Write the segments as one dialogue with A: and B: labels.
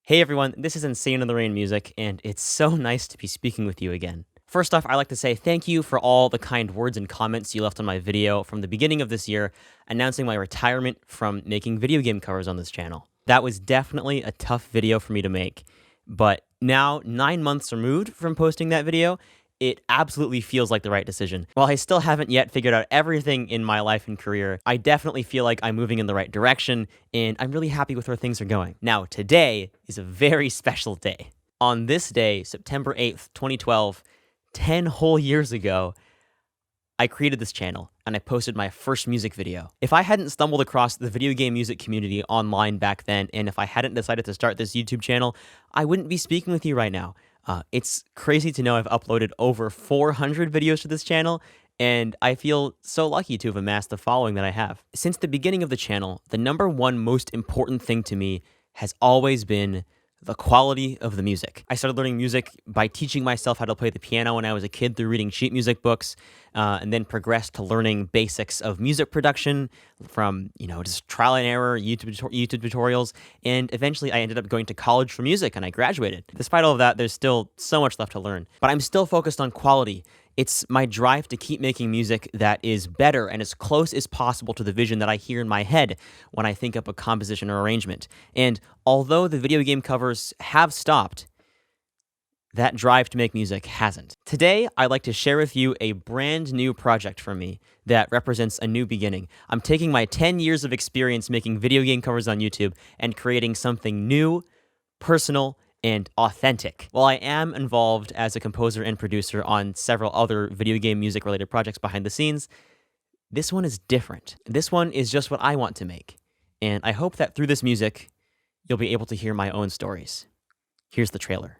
A: Hey everyone, this is Insane in the Rain Music, and it's so nice to be speaking with you again. First off, I'd like to say thank you for all the kind words and comments you left on my video from the beginning of this year announcing my retirement from making video game covers on this channel. That was definitely a tough video for me to make, but now, 9 months removed from posting that video, it absolutely feels like the right decision. While I still haven't yet figured out everything in my life and career, I definitely feel like I'm moving in the right direction, and I'm really happy with where things are going. Now, today is a very special day. On this day, September 8th, 2012, 10 whole years ago, I created this channel, and I posted my first music video. If I hadn't stumbled across the video game music community online back then, and if I hadn't decided to start this YouTube channel, I wouldn't be speaking with you right now. It's crazy to know I've uploaded over 400 videos to this channel, and I feel so lucky to have amassed the following that I have. Since the beginning of the channel, the number one most important thing to me has always been the quality of the music. I started learning music by teaching myself how to play the piano when I was a kid through reading sheet music books, and then progressed to learning basics of music production from, just trial and error, YouTube tutorials, and eventually I ended up going to college for music and I graduated. Despite all of that, there's still so much left to learn, but I'm still focused on quality. It's my drive to keep making music that is better and as close as possible to the vision that I hear in my head when I think up a composition or arrangement. And although the video game covers have stopped, that drive to make music hasn't. Today, I'd like to share with you a brand new project for me that represents a new beginning. I'm taking my 10 years of experience making video game covers on YouTube and creating something new, personal, and authentic. While I am involved as a composer and producer on several other video game music related projects behind the scenes, this one is different. This one is just what I want to make. And I hope that through this music, you'll be able to hear my own stories. Here's the trailer.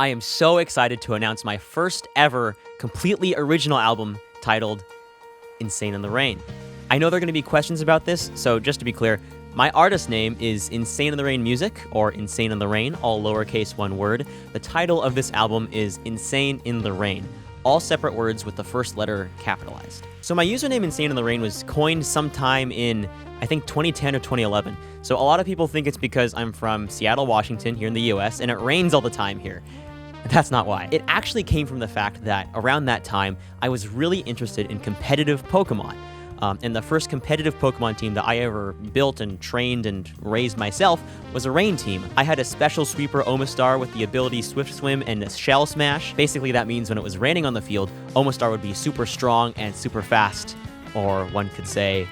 A: I am so excited to announce my first ever completely original album titled Insane in the Rain. I know there are going to be questions about this, so just to be clear, my artist name is Insane in the Rain Music, or Insane in the Rain, all lowercase one word. The title of this album is Insane in the Rain, all separate words with the first letter capitalized. So my username Insane in the Rain was coined sometime in, I think, 2010 or 2011. So a lot of people think it's because I'm from Seattle, Washington, here in the US, and it rains all the time here. That's not why. It actually came from the fact that around that time, I was really interested in competitive Pokemon. And the first competitive Pokemon team that I ever built and trained and raised myself was a rain team. I had a special sweeper Omastar with the ability Swift Swim and Shell Smash. Basically, that means when it was raining on the field, Omastar would be super strong and super fast, or one could say,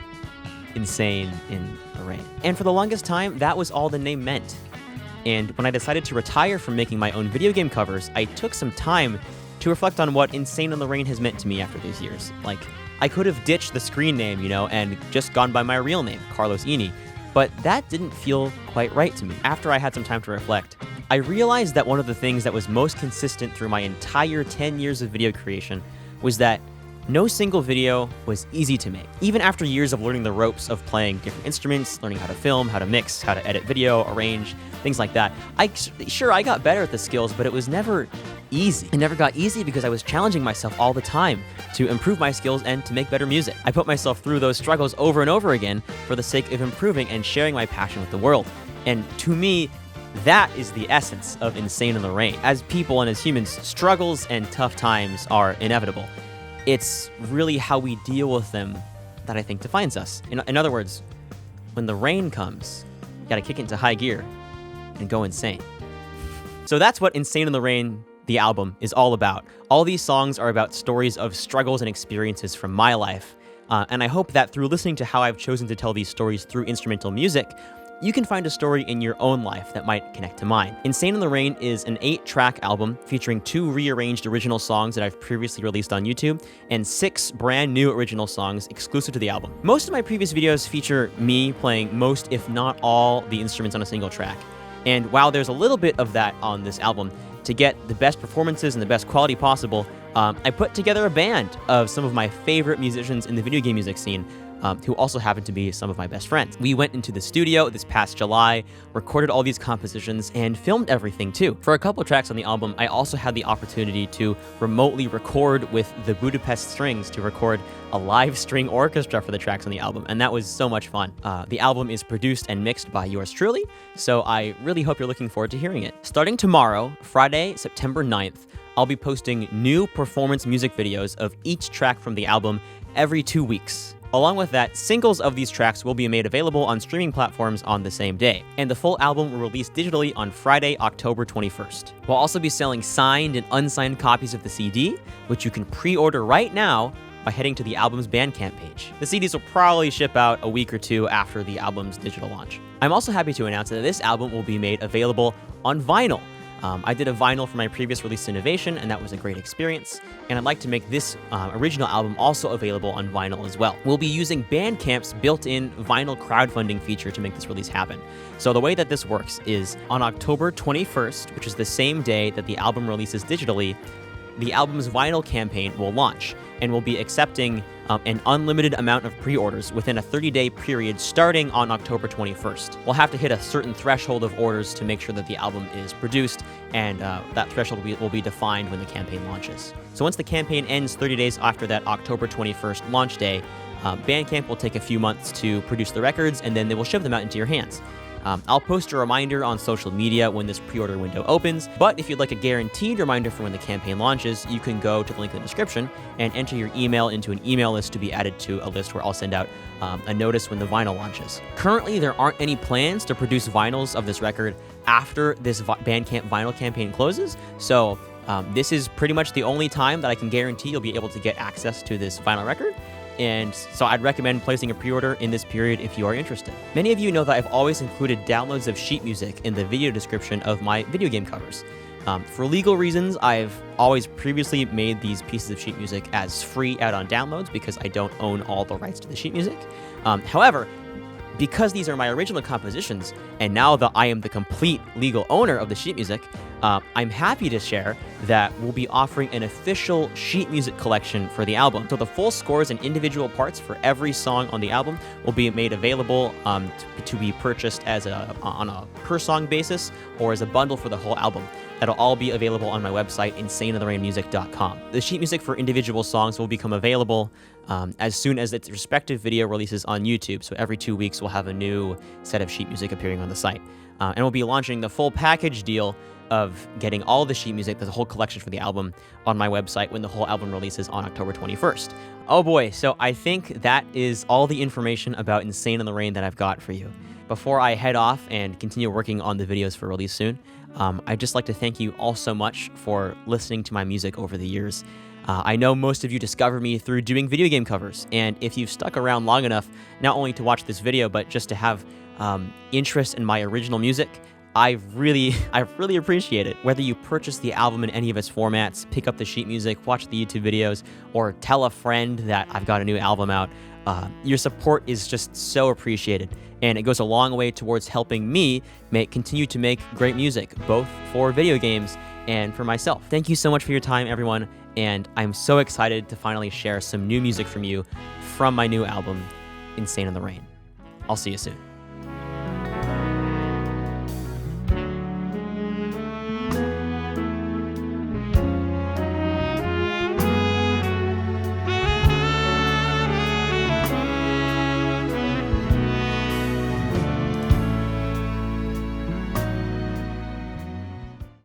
A: Insane in the Rain. And for the longest time, that was all the name meant. And when I decided to retire from making my own video game covers, I took some time to reflect on what Insane in the Rain has meant to me after these years. Like, I could have ditched the screen name, and just gone by my real name, Carlos Eni, but that didn't feel quite right to me. After I had some time to reflect, I realized that one of the things that was most consistent through my entire 10 years of video creation was that no single video was easy to make. Even after years of learning the ropes of playing different instruments, learning how to film, how to mix, how to edit video, arrange, things like that, I got better at the skills, but it was never easy. It never got easy because I was challenging myself all the time to improve my skills and to make better music. I put myself through those struggles over and over again for the sake of improving and sharing my passion with the world. And to me, that is the essence of Insane in the Rain. As people and as humans, struggles and tough times are inevitable. It's really how we deal with them that I think defines us. In other words, when the rain comes, you gotta kick it into high gear and go insane. So that's what Insane in the Rain, the album, is all about. All these songs are about stories of struggles and experiences from my life. And I hope that through listening to how I've chosen to tell these stories through instrumental music, you can find a story in your own life that might connect to mine. Insane in the Rain is an 8-track album featuring 2 rearranged original songs that I've previously released on YouTube, and 6 brand new original songs exclusive to the album. Most of my previous videos feature me playing most, if not all, the instruments on a single track. And while there's a little bit of that on this album, to get the best performances and the best quality possible, I put together a band of some of my favorite musicians in the video game music scene, who also happen to be some of my best friends. We went into the studio this past July, recorded all these compositions, and filmed everything too. For a couple of tracks on the album, I also had the opportunity to remotely record with the Budapest Strings to record a live string orchestra for the tracks on the album, and that was so much fun. The album is produced and mixed by yours truly, so I really hope you're looking forward to hearing it. Starting tomorrow, Friday, September 9th, I'll be posting new performance music videos of each track from the album every 2 weeks. Along with that, singles of these tracks will be made available on streaming platforms on the same day, and the full album will release digitally on Friday, October 21st. We'll also be selling signed and unsigned copies of the CD, which you can pre-order right now by heading to the album's Bandcamp page. The CDs will probably ship out a week or 2 after the album's digital launch. I'm also happy to announce that this album will be made available on vinyl. I did a vinyl for my previous release Innovation, and that was a great experience, and I'd like to make this original album also available on vinyl as well. We'll be using Bandcamp's built-in vinyl crowdfunding feature to make this release happen. So the way that this works is on October 21st, which is the same day that the album releases digitally, the album's vinyl campaign will launch, and we'll be accepting an unlimited amount of pre-orders within a 30-day period starting on October 21st. We'll have to hit a certain threshold of orders to make sure that the album is produced, and that threshold will be defined when the campaign launches. So once the campaign ends 30 days after that October 21st launch day, Bandcamp will take a few months to produce the records, and then they will ship them out into your hands. I'll post a reminder on social media when this pre-order window opens, but if you'd like a guaranteed reminder for when the campaign launches, you can go to the link in the description and enter your email into an email list to be added to a list where I'll send out a notice when the vinyl launches. Currently, there aren't any plans to produce vinyls of this record after this Bandcamp vinyl campaign closes, so this is pretty much the only time that I can guarantee you'll be able to get access to this vinyl record. And so I'd recommend placing a pre-order in this period if you are interested. Many of you know that I've always included downloads of sheet music in the video description of my video game covers. For legal reasons, I've always previously made these pieces of sheet music as free out on downloads because I don't own all the rights to the sheet music. However, because these are my original compositions, and now that I am the complete legal owner of the sheet music, I'm happy to share that we'll be offering an official sheet music collection for the album. So the full scores and individual parts for every song on the album will be made available to be purchased on a per-song basis or as a bundle for the whole album. That'll all be available on my website, insaneintherainmusic.com. The sheet music for individual songs will become available as soon as its respective video releases on YouTube. So every 2 weeks, we'll have a new set of sheet music appearing on the site. And we'll be launching the full package deal of getting all the sheet music, the whole collection for the album, on my website when the whole album releases on October 21st. Oh boy, so I think that is all the information about Insane in the Rain that I've got for you. Before I head off and continue working on the videos for release soon, I'd just like to thank you all so much for listening to my music over the years. I know most of you discovered me through doing video game covers, and if you've stuck around long enough, not only to watch this video, but just to have interest in my original music, I really appreciate it. Whether you purchase the album in any of its formats, pick up the sheet music, watch the YouTube videos, or tell a friend that I've got a new album out, your support is just so appreciated, and it goes a long way towards helping me continue to make great music, both for video games and for myself. Thank you so much for your time, everyone, and I'm so excited to finally share some new music from you from my new album, Insane in the Rain. I'll see you soon.